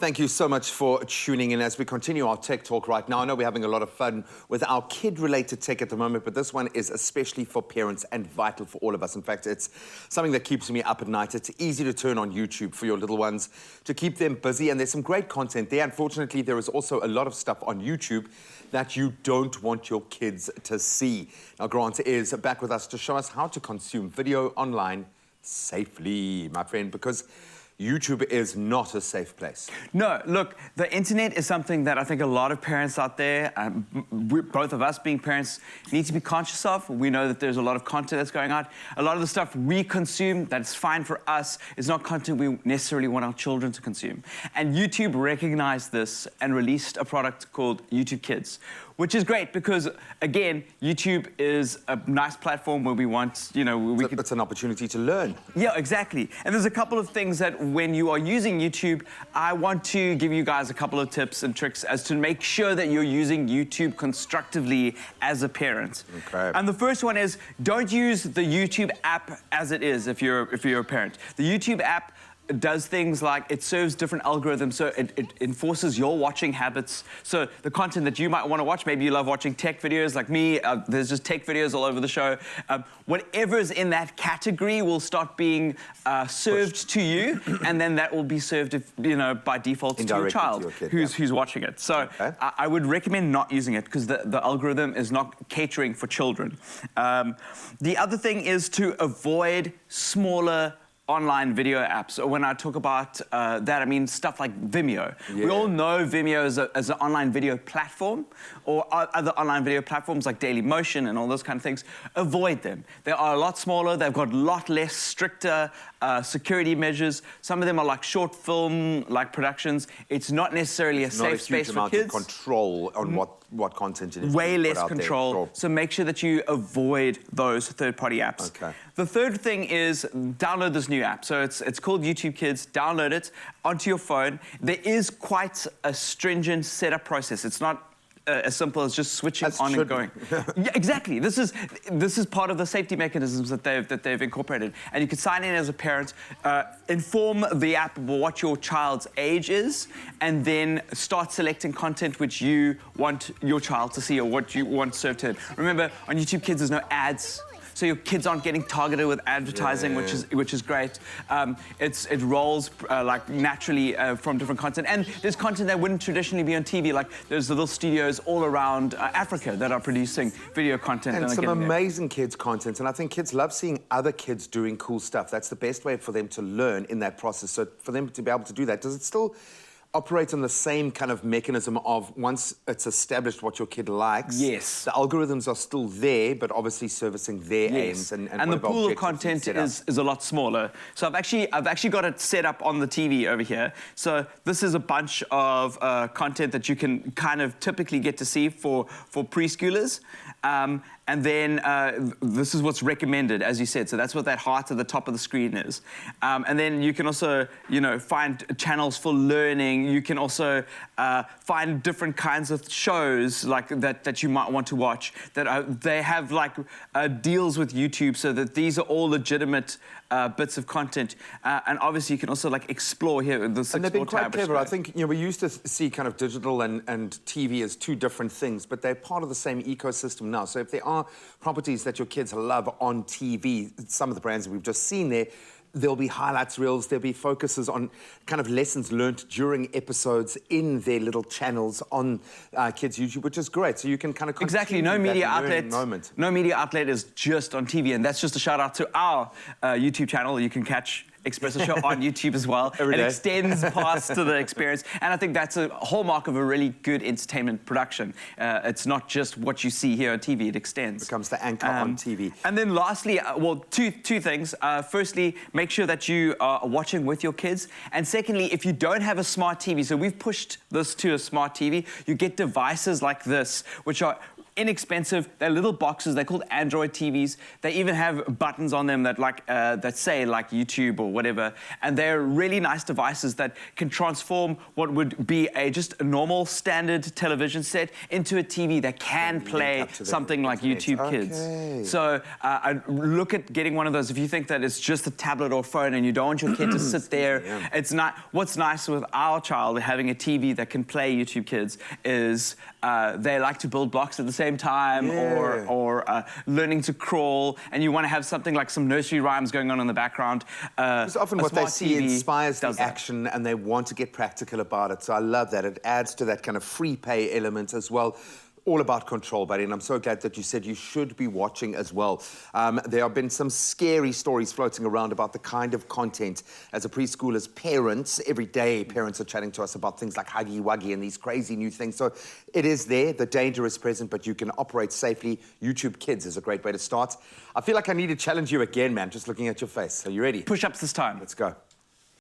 Thank you so much for tuning in as we continue our tech talk right now. I know we're having a lot of fun with our kid-related tech at the moment, but this one is especially for parents and vital for all of us. In fact, it's something that keeps me up at night. It's easy to turn on YouTube for your little ones to keep them busy, and there's some great content there. Unfortunately, there is also a lot of stuff on YouTube that you don't want your kids to see. Now, Grant is back with us to show us how to consume video online safely, my friend, because YouTube is not a safe place. No, look, the internet is something that I think a lot of parents out there, both of us being parents, need to be conscious of. We know that there's a lot of content that's going out. A lot of the stuff we consume that's fine for us is not content we necessarily want our children to consume. And YouTube recognized this and released a product called YouTube Kids, which is great because, again, YouTube is a nice platform where we want, It's an opportunity to learn. Yeah, exactly. And there's a couple of things that when you are using YouTube, I want to give you guys a couple of tips and tricks as to make sure that you're using YouTube constructively as a parent. Okay. And the first one is, don't use the YouTube app as it is if you're a parent. The YouTube app does things like it serves different algorithms, so it enforces your watching habits. So the content that you might want to watch, maybe you love watching tech videos like me, there's just tech videos all over the show. Whatever's in that category will start being served to you, and then that will be served, by default to your child who's watching it. So I would recommend not using it because the algorithm is not catering for children. The other thing is to avoid smaller online video apps. So when I talk about that, I mean stuff like Vimeo. Yeah. We all know Vimeo as an online video platform, or other online video platforms like Dailymotion and all those kind of things. Avoid them. They are a lot smaller. They've got a lot less stricter security measures. Some of them are like short film like productions. It's not necessarily a safe space for kids. Not a huge amount of control on what content it is. Way less control. Sure. So make sure that you avoid those third-party apps. Okay. The third thing is download this new app. So it's called YouTube Kids. Download it onto your phone. There is quite a stringent setup process. It's not as simple as just switching on and going. Yeah, exactly. This is part of the safety mechanisms that they've incorporated. And you can sign in as a parent, inform the app of what your child's age is, and then start selecting content which you want your child to see or what you want served to them. Remember, on YouTube Kids, there's no ads. So your kids aren't getting targeted with advertising, which is great. It rolls like naturally from different content, and there's content that wouldn't traditionally be on TV. Like there's little studios all around Africa that are producing video content and some amazing kids content. And I think kids love seeing other kids doing cool stuff. That's the best way for them to learn in that process. So for them to be able to do that, does it still operate on the same kind of mechanism of once it's established what your kid likes? Yes. The algorithms are still there, but obviously servicing their aims. And the pool of content is a lot smaller. So I've actually got it set up on the TV over here. So this is a bunch of content that you can kind of typically get to see for preschoolers. And then this is what's recommended, as you said. So that's what that heart at the top of the screen is. And then you can also, find channels for learning. You can also find different kinds of shows like that you might want to watch. That they have like deals with YouTube, so that these are all legitimate bits of content. And obviously, you can also like explore here. And they've been quite clever. I think we used to see kind of digital and TV as two different things, but they're part of the same ecosystem now. So if there are properties that your kids love on TV, some of the brands that we've just seen there'll be highlights reels, there'll be focuses on kind of lessons learned during episodes in their little channels on kids' YouTube, which is great. So you can kind of exactly, no media outlet is just on TV, and that's just a shout out to our YouTube channel. You can catch Expresso show on YouTube as well. It extends past to the experience, and I think that's a hallmark of a really good entertainment production. It's not just what you see here on TV, it extends. It becomes the anchor on TV. And then lastly, two things. Firstly, make sure that you are watching with your kids, and secondly, if you don't have a smart TV, so we've pushed this to a smart TV, you get devices like this, which are inexpensive. They're little boxes. They're called Android TVs. They even have buttons on them that that say like YouTube or whatever. And they're really nice devices that can transform what would be just a normal standard television set into a TV that can play something like YouTube Kids. So I look at getting one of those. If you think that it's just a tablet or phone and you don't want your kid to sit there, it's not. What's nice with our child having a TV that can play YouTube Kids is they like to build blocks at the same time, or learning to crawl, and you want to have something like some nursery rhymes going on in the background. Because often what they see inspires the action, and they want to get practical about it. So I love that. It adds to that kind of free pay element as well. All about control, buddy, and I'm so glad that you said you should be watching as well. There have been some scary stories floating around about the kind of content as a preschooler's parents. Every day, parents are chatting to us about things like Huggy Wuggy and these crazy new things. So it is there, the danger is present, but you can operate safely. YouTube Kids is a great way to start. I feel like I need to challenge you again, man, just looking at your face. Are you ready? Push-ups this time. Let's go.